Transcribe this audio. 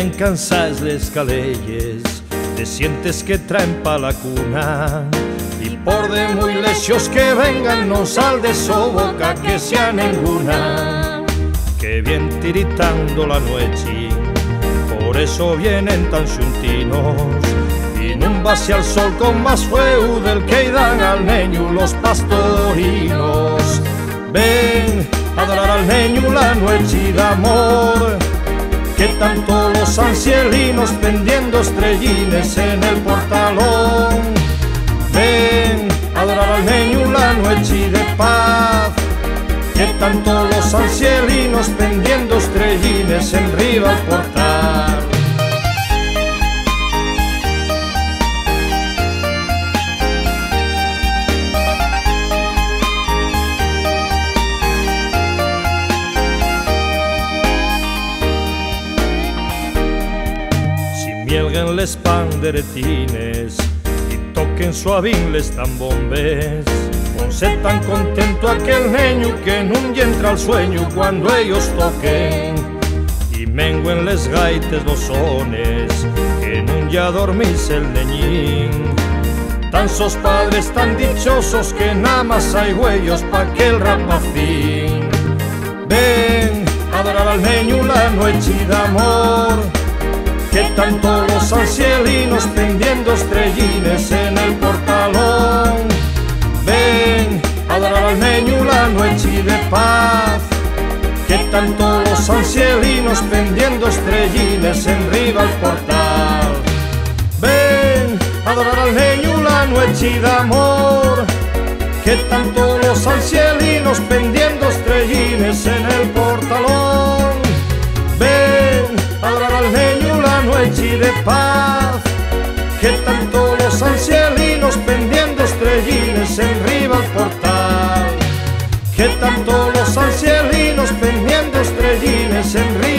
Vienen cansadas les calelles, te sientes que traen pa' la cuna, y por de muy lesios que vengan no sal de su boca que sea ninguna. Que bien tiritando la noche, por eso vienen tan xuntinos, y nun vase al sol con más fuego del que dan al neño los pastorinos. Ven a adorar al neño la noche de amor, que tanto los ancielinos pendiendo estrellines en el portalón. Ven a adorar al neño la noche de paz, que tanto los ancielinos pendiendo estrellines en riba al portal. Mielguen les panderetines y toquen suavín les tambombes, ponse tan contento aquel neño que nun entra al sueño cuando ellos toquen, y menguen les gaites los sones que nun ya dormís el neñín. Tan sos padres tan dichosos que nada más hay huellos pa' aquel rapacín. Ven a adorar al neño la noche de amor, que tanto los ancielinos pendiendo estrellines en el portalón. Ven a adorar al neño la noche de paz, que tanto los ancielinos pendiendo estrellines en riba al portal. Ven a adorar al neño la noche de amor, que tanto los ancielinos pendiendo estrellines en el portalón. Ven a adorar al neño la noche de paz, que tanto los ancielinos pendiendo estrellines en riba al portal, que tanto los ancielinos pendiendo estrellines en riba